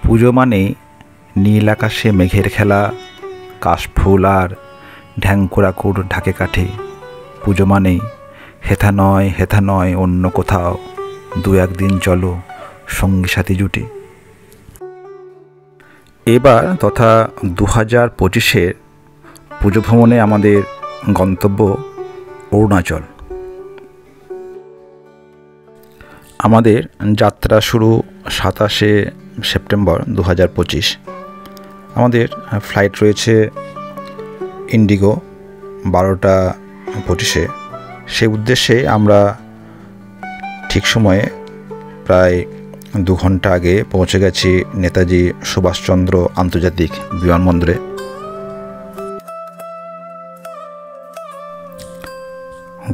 পুজো মানেই নীল আকাশে মেঘের খেলা, কাশফুল আর ঢ্যাংকুরাকুর ঢাকে কাঠে। পুজো মানেই হেথা নয় অন্য কোথাও, দু একদিন চলো সঙ্গী সাথী জুটে। এবার তথা 2025-এর পুজো ভ্রমণে আমাদের গন্তব্য অরুণাচল। আমাদের যাত্রা শুরু 27শে সেপ্টেম্বর 2025। আমাদের ফ্লাইট রয়েছে ইন্ডিগো 12টা 25-এ। সেই উদ্দেশ্যে আমরা ঠিক সময়ে প্রায় 2 ঘন্টা আগে পৌঁছে গেছি নেতাজি সুভাষচন্দ্র আন্তর্জাতিক বিমানবন্দরে।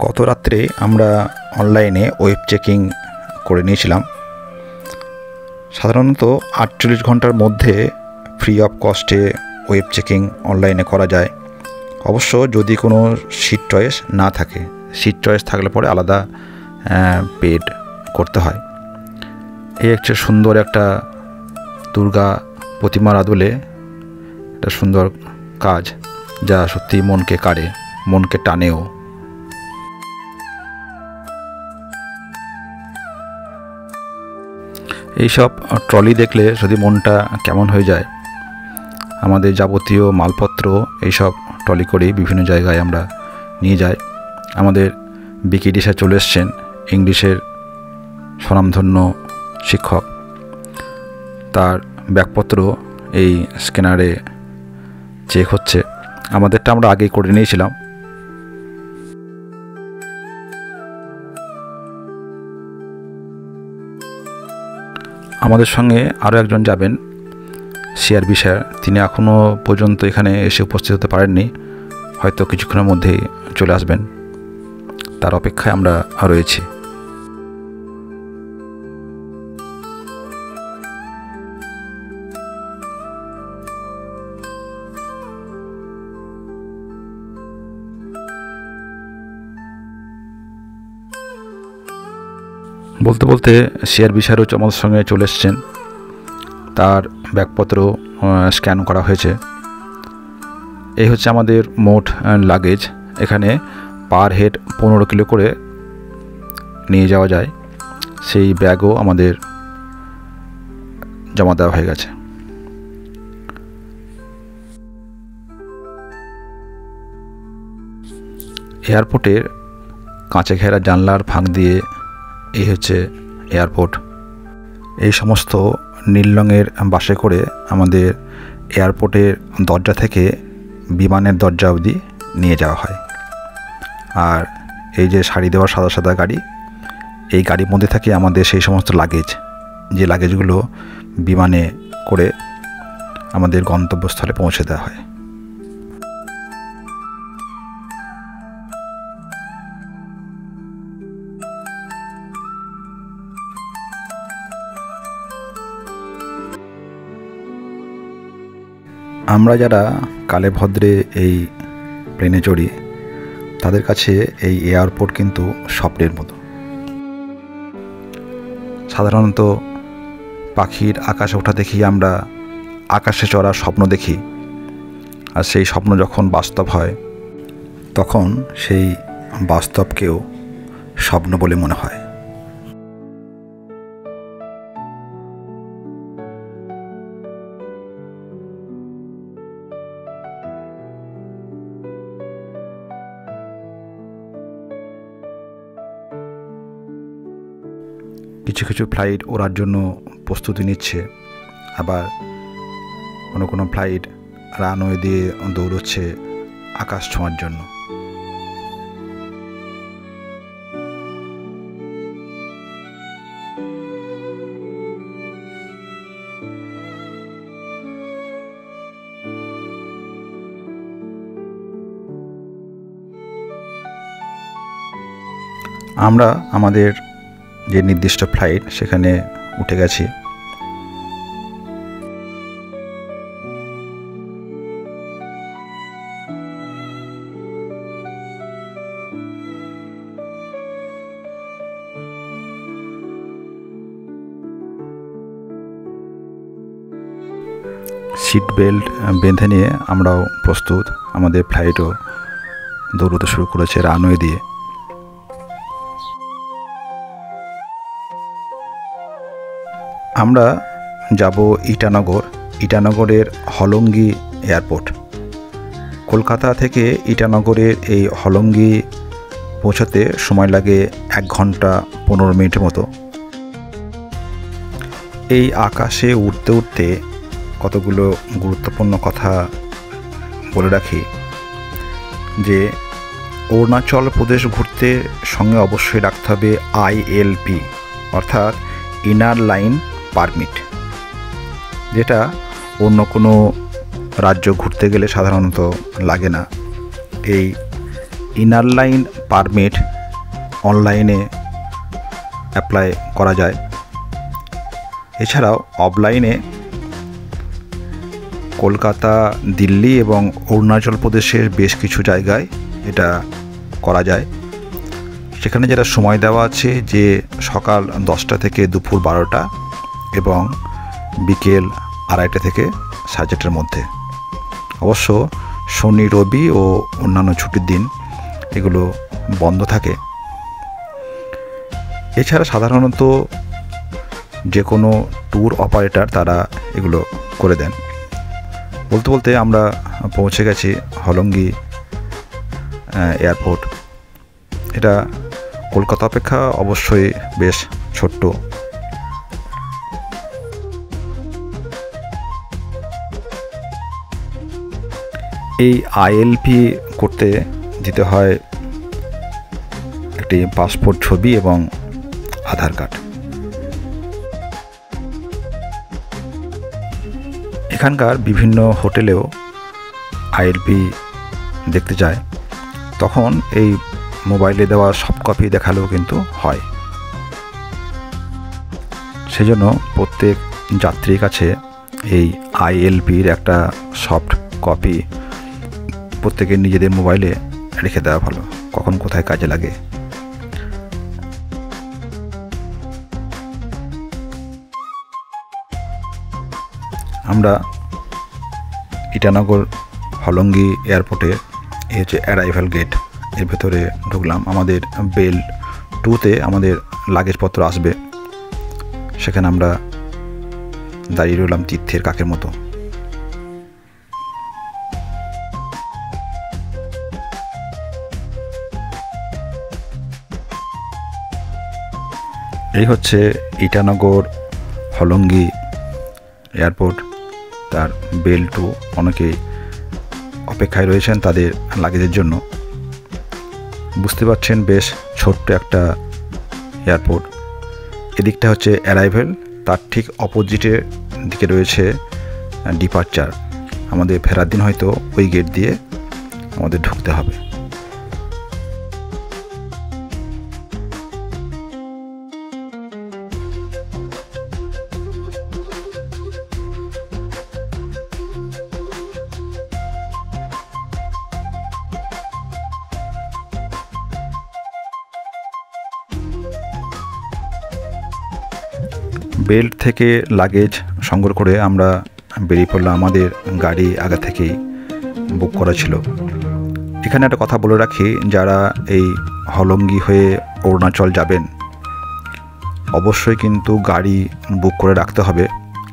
গত রাত্রে আমরা অনলাইনে ওয়েব চেকিং করে নিয়েছিলাম। সাধারণত 48 ঘন্টার মধ্যে ফ্রি অফ কস্টে ওয়েব চেকিং অনলাইনে করা যায়। অবশ্য যদি কোনো সিট চয়েস না থাকে, সিট চয়েস থাকলে পরে আলাদা পেড করতে হয়। এই একটা সুন্দর একটা দুর্গা প্রতিমার আদলে একটা সুন্দর কাজ, যা সত্যি মনকে কাড়ে, মনকে টানেও। এইসব ট্রলি দেখলে যদি মনটা কেমন হয়ে যায়। আমাদের যাবতীয় মালপত্র এইসব ট্রলি করেই বিভিন্ন জায়গায় আমরা নিয়ে যাই। আমাদের বিকিডি স্যার চলে এসছেন, ইংলিশের স্বনামধন্য শিক্ষক। তার ব্যাগপত্র এই স্ক্যানারে চেক হচ্ছে। আমাদেরটা আমরা আগেই করে নিয়েছিলাম। আমাদের সঙ্গে আরও একজন যাবেন, সিআরবি স্যার। তিনি এখনও পর্যন্ত এখানে এসে উপস্থিত হতে পারেননি, হয়তো কিছুক্ষণের মধ্যেই চলে আসবেন। তার অপেক্ষায় আমরা রয়েছি। বলতে বলতে সিআরবি স্যারও আমাদের সঙ্গে চলে এসছেন। তার ব্যাগপত্র স্ক্যান করা হয়েছে। এই হচ্ছে আমাদের মোট লাগেজ। এখানে পার হেড 15 কিলো করে নিয়ে যাওয়া যায়। সেই ব্যাগও আমাদের জমা দেওয়া হয়ে গেছে। এয়ারপোর্টের কাঁচে ঘেরা জানলার ফাঁক দিয়ে এই হচ্ছে এয়ারপোর্ট। এই সমস্ত নীল রঙের বাসে করে আমাদের এয়ারপোর্টের দরজা থেকে বিমানের দরজা অবধি নিয়ে যাওয়া হয়। আর এই যে সারি দেওয়া সাদা সাদা গাড়ি, এই গাড়ির মধ্যে থাকে আমাদের সেই সমস্ত লাগেজ, যে লাগেজগুলো বিমানে করে আমাদের গন্তব্যস্থলে পৌঁছে দেওয়া হয়। আমরা যারা কালে ভদ্রে এই প্লেনে চড়ি, তাদের কাছে এই এয়ারপোর্ট কিন্তু স্বপ্নের মতো। সাধারণত পাখির আকাশে ওঠা দেখি আমরা আকাশে চড়ার স্বপ্ন দেখি, আর সেই স্বপ্ন যখন বাস্তব হয় তখন সেই বাস্তবকেও স্বপ্ন বলে মনে হয়। কিছু কিছু ফ্লাইট ওড়ার জন্য প্রস্তুতি নিচ্ছে, আবার কোনো কোনো ফ্লাইট রানওয়ে দিয়ে দৌড়চ্ছে আকাশ ছোঁয়ার জন্য। আমরা আমাদের যে নির্দিষ্ট ফ্লাইট সেখানে উঠে গেছি। সিট বেল্ট বেঁধে নিয়ে আমরাও প্রস্তুত। আমাদের ফ্লাইটও দৌড়তে শুরু করেছে রানওয়ে দিয়ে। আমরা যাব ইটানগরের হলঙ্গি এয়ারপোর্ট। কলকাতা থেকে ইটানগরের এই হলঙ্গি পৌঁছাতে সময় লাগে 1 ঘন্টা 15 মিনিটের মতো। এই আকাশে উঠতে উঠতে কতগুলো গুরুত্বপূর্ণ কথা বলে রাখি যে অরুণাচল প্রদেশ ঘুরতে সঙ্গে অবশ্যই রাখতে হবে ILP অর্থাৎ ইনার লাইন পারমিট, যেটা অন্য কোনো রাজ্য ঘুরতে গেলে সাধারণত লাগে না। এই ইনার লাইন পারমিট অনলাইনে অ্যাপ্লাই করা যায়। এছাড়াও অফলাইনে কলকাতা, দিল্লি এবং অরুণাচল প্রদেশের বেশ কিছু জায়গায় এটা করা যায়। সেখানে যেটা সময় দেওয়া আছে যে সকাল 10টা থেকে দুপুর 12টা এবং বিকেল 2:30 থেকে 4:30টার মধ্যে। অবশ্য শনি, রবি ও অন্যান্য ছুটির দিন এগুলো বন্ধ থাকে। এছাড়া সাধারণত যে কোনো ট্যুর অপারেটর তারা এগুলো করে দেন। বলতে বলতে আমরা পৌঁছে গেছি হলঙ্গি এয়ারপোর্ট। এটা কলকাতা অপেক্ষা অবশ্যই বেশ ছোট্ট। এই ILP করতে দিতে হয় একটি পাসপোর্ট ছবি এবং আধার কার্ড। এখানকার বিভিন্ন হোটেলেও ILP দেখতে যায়, তখন এই মোবাইলে দেওয়া সফট কপি দেখালেও কিন্তু হয়। সেজন্য প্রত্যেক যাত্রীর কাছে এই ILPর একটা সফট কপি প্রত্যেকের নিজেদের মোবাইলে রেখে দেওয়া ভালো, কখন কোথায় কাজে লাগে। আমরা ইটানগর হলঙ্গি এয়ারপোর্টে এই হচ্ছে অ্যারাইভাল গেট, এর ভেতরে ঢুকলাম। আমাদের বেল 2তে আমাদের লাগেজপত্র আসবে, সেখানে আমরা দাঁড়িয়ে রইলাম তীর্থের কাকের মতো। এই হচ্ছে ইটানগর হলঙ্গি এয়ারপোর্ট, তার বেল 2। অনেকেই অপেক্ষায় রয়েছেন তাদের লাগেজের জন্য। বুঝতে পারছেন বেশ ছোট্ট একটা এয়ারপোর্ট। এদিকটা হচ্ছে অ্যারাইভেল, তার ঠিক অপোজিটের দিকে রয়েছে ডিপারচার। আমাদের ফেরার দিন হয়তো ওই গেট দিয়ে আমাদের ঢুকতে হবে। বেল্ট থেকে লাগেজ সংগ্রহ করে আমরা বেরিয়ে পড়লাম। আমাদের গাড়ি আগে থেকেই বুক করা ছিল। এখানে একটা কথা বলে রাখি, যারা এই হলঙ্গি হয়ে অরুণাচল যাবেন অবশ্যই কিন্তু গাড়ি বুক করে রাখতে হবে,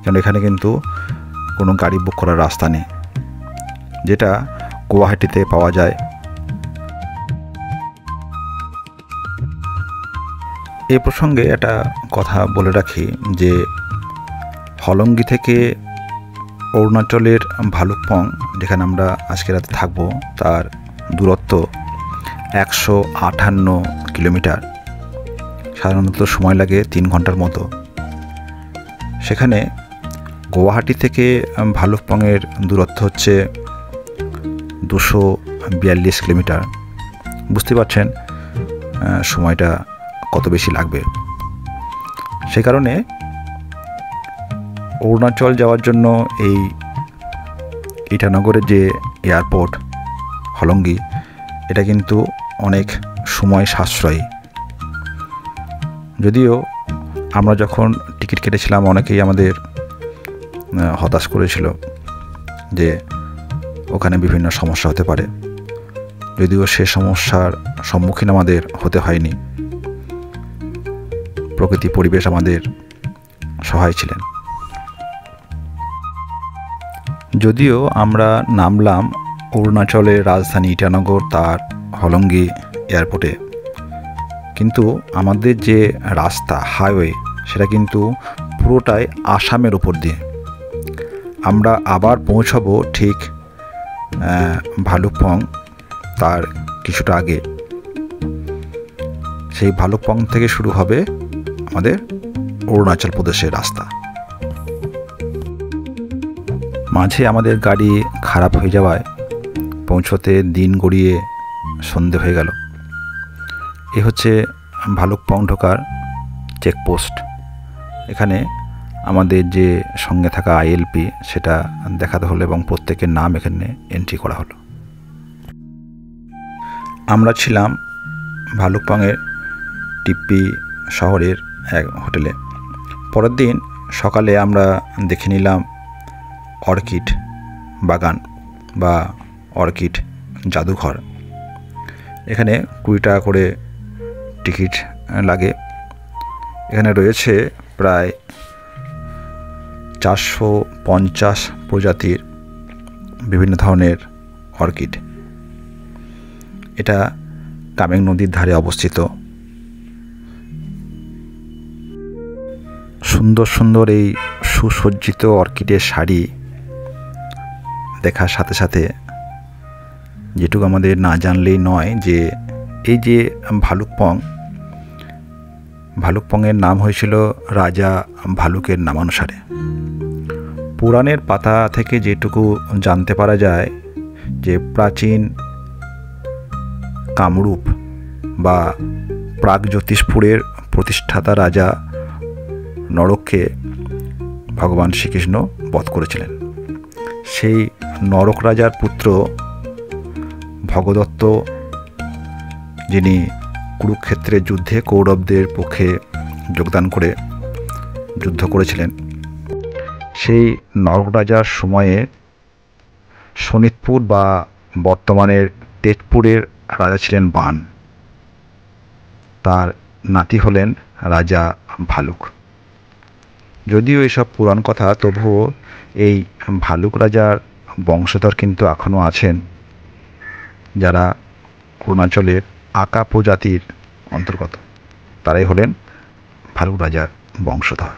কারণ এখানে কিন্তু কোনো গাড়ি বুক করার রাস্তা নেই, যেটা গুয়াহাটিতে পাওয়া যায়। এই প্রসঙ্গে একটা কথা বলে রাখি যে হলঙ্গি থেকে অরুণাচলের ভালুকপং, যেখানে আমরা আজকে রাতে থাকবো, তার দূরত্ব 158 কিলোমিটার। সাধারণত সময় লাগে 3 ঘন্টার মতো। সেখানে গুয়াহাটি থেকে ভালুকপংয়ের দূরত্ব হচ্ছে 242 কিলোমিটার। বুঝতে পারছেন সময়টা কত বেশি লাগবে। সে কারণে অরুণাচল যাওয়ার জন্য এই ইটানগরের যে এয়ারপোর্ট হলঙ্গি, এটা কিন্তু অনেক সময় সাশ্রয়ী। যদিও আমরা যখন টিকিট কেটেছিলাম অনেকেই আমাদের হতাশ করেছিল যে ওখানে বিভিন্ন সমস্যা হতে পারে, যদিও সে সমস্যার সম্মুখীন আমাদের হতে হয়নি। প্রকৃতি পরিবেশ আমাদের সহায় ছিলেন। যদিও আমরা নামলাম অরুণাচলের রাজধানী ইটানগর তার হলঙ্গি এয়ারপোর্টে, কিন্তু আমাদের যে রাস্তা হাইওয়ে সেটা কিন্তু পুরোটাই আসামের উপর দিয়ে। আমরা আবার পৌঁছাবো ঠিক ভালুকপং তার কিছুটা আগে। সেই ভালুকপং থেকে শুরু হবে আমাদের অরুণাচল প্রদেশের রাস্তা। মাঝে আমাদের গাড়ি খারাপ হয়ে যাওয়ায় পৌঁছতে দিন গড়িয়ে সন্ধে হয়ে গেল। এ হচ্ছে ভালুকপং ঢোকার চেকপোস্ট। এখানে আমাদের যে সঙ্গে থাকা আইএলপি সেটা দেখাতে হলো এবং প্রত্যেকের নাম এখানে এন্ট্রি করা হলো। আমরা ছিলাম ভালুকপংয়ের টিপ্পি শহরের এক হোটেলে। পরের দিন সকালে আমরা দেখে নিলাম অর্কিড বাগান বা অর্কিড জাদুঘর। এখানে 20 টাকা করে টিকিট লাগে। এখানে রয়েছে প্রায় 450 প্রজাতির বিভিন্ন ধরনের অর্কিড। এটা কামেং নদীর ধারে অবস্থিত। সুন্দর সুন্দর এই সুসজ্জিত অর্কিডের শাড়ি দেখার সাথে সাথে যেটুকু আমাদের না জানলেই নয় যে এই যে ভালুকপংয়ের নাম হয়েছিল রাজা ভালুকের নামানুসারে। পুরাণের পাতা থেকে যেটুকু জানতে পারা যায় যে প্রাচীন কামরূপ বা প্রাগজ্যোতিষপুরের প্রতিষ্ঠাতা রাজা নরককে ভগবান শ্রীকৃষ্ণ বধ করেছিলেন। সেই নরক রাজার পুত্র ভগদত্ত, যিনি কুরুক্ষেত্রের যুদ্ধে কৌরবদের পক্ষে যোগদান করে যুদ্ধ করেছিলেন, সেই নরক রাজার সময়ে শোনিতপুর বা বর্তমানের তেজপুরের রাজা ছিলেন বান। তার নাতি হলেন রাজা ভালুক। যদিও এসব পুরাণ কথা, তবুও এই ভালুক রাজার বংশধর কিন্তু এখনও আছেন, যারা অরুণাচলের আকা প্রজাতির অন্তর্গত। তারাই হলেন ভালুক রাজার বংশধর।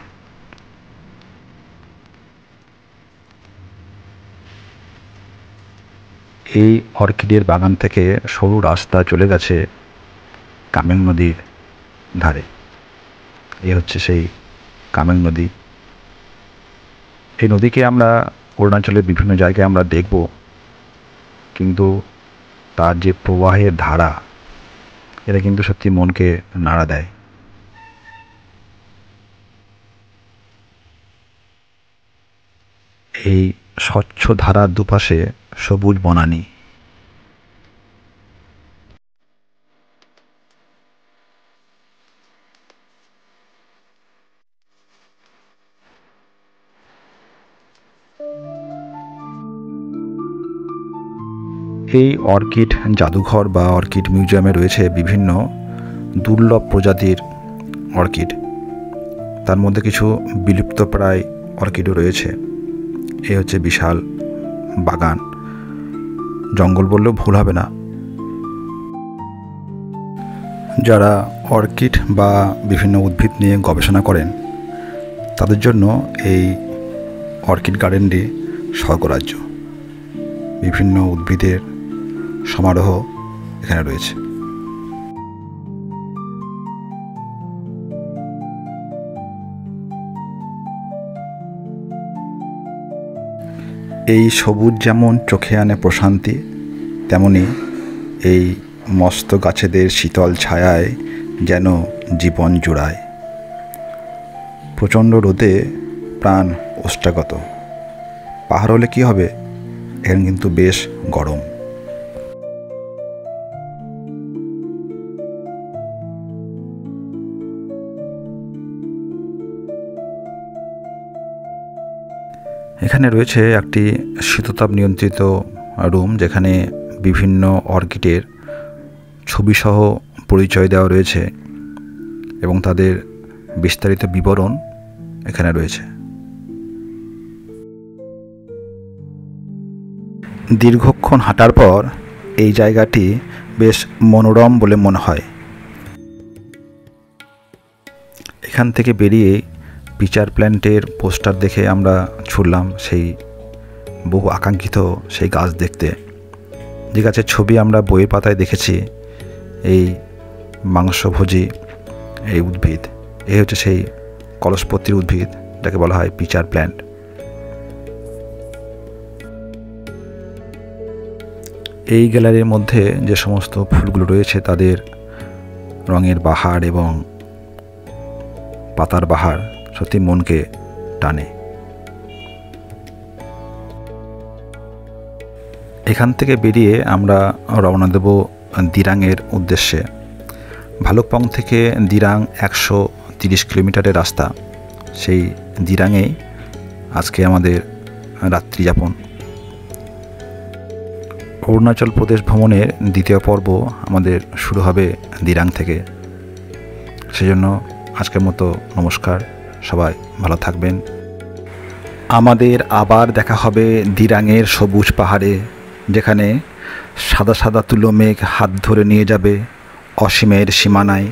এই অর্কিডের বাগান থেকে সরু রাস্তা চলে গেছে কামেং নদীর ধারে। এই হচ্ছে সেই কামেং নদী। এই নদীকে আমরা অরুণাচলের বিভিন্ন জায়গায় আমরা দেখব, কিন্তু তার যে প্রবাহের ধারা, এটা কিন্তু সত্যি মনকে নাড়া দেয়। এই স্বচ্ছ ধারার দুপাশে সবুজ বনানী। এই অর্কিড জাদুঘর বা অর্কিড মিউজিয়ামে রয়েছে বিভিন্ন দুর্লভ প্রজাতির অর্কিড। তার মধ্যে কিছু বিলুপ্তপ্রায় অর্কিডও রয়েছে। এই হচ্ছে বিশাল বাগান, জঙ্গল বললেও ভুল হবে না। যারা অর্কিড বা বিভিন্ন উদ্ভিদ নিয়ে গবেষণা করেন তাদের জন্য এই অর্কিড গার্ডেনটি স্বর্গরাজ্য। বিভিন্ন উদ্ভিদের সমারোহ এখানে রয়েছে। এই সবুজ যেমন চোখে আনে প্রশান্তি, তেমনি এই মস্ত গাছেদের শীতল ছায়ায় যেন জীবন জুড়ায়। প্রচণ্ড রোদে প্রাণ ওষ্ঠাগত। পাহাড় হলে কী হবে, এখানে কিন্তু বেশ গরম। এখানে রয়েছে একটি শীততাপ নিয়ন্ত্রিত রুম, যেখানে বিভিন্ন অর্কিডের ছবিসহ পরিচয় দেওয়া রয়েছে এবং তাদের বিস্তারিত বিবরণ এখানে রয়েছে। দীর্ঘক্ষণ হাঁটার পর এই জায়গাটি বেশ মনোরম বলে মনে হয়। এখান থেকে বেরিয়ে পিচার প্ল্যান্টের পোস্টার দেখে আমরা ছুটলাম সেই বহু আকাঙ্ক্ষিত সেই গাছ দেখতে, যে গাছের ছবি আমরা বইয়ের পাতায় দেখেছি। এই মাংসভোজী এই উদ্ভিদ, এই হচ্ছে সেই কলসপত্রীর উদ্ভিদ যাকে বলা হয় পিচার প্ল্যান্ট। এই গ্যালারির মধ্যে যে সমস্ত ফুলগুলো রয়েছে তাদের রঙের বাহার এবং পাতার বাহার সত্যি মনকে টানে। এখান থেকে বেরিয়ে আমরা রওনা দেব দিরাংয়ের উদ্দেশ্যে। ভালুকপং থেকে দিরাং 130 কিলোমিটারের রাস্তা। সেই দিরাংয়েই আজকে আমাদের রাত্রিযাপন। অরুণাচল প্রদেশ ভ্রমণের দ্বিতীয় পর্ব আমাদের শুরু হবে দিরাং থেকে। সেজন্য আজকের মতো নমস্কার, সবাই ভালো থাকবেন। আমাদের আবার দেখা হবে দিরাংয়ের সবুজ পাহাড়ে, যেখানে সাদা সাদা তুলো মেঘ হাত ধরে নিয়ে যাবে অসীমের সীমানায়।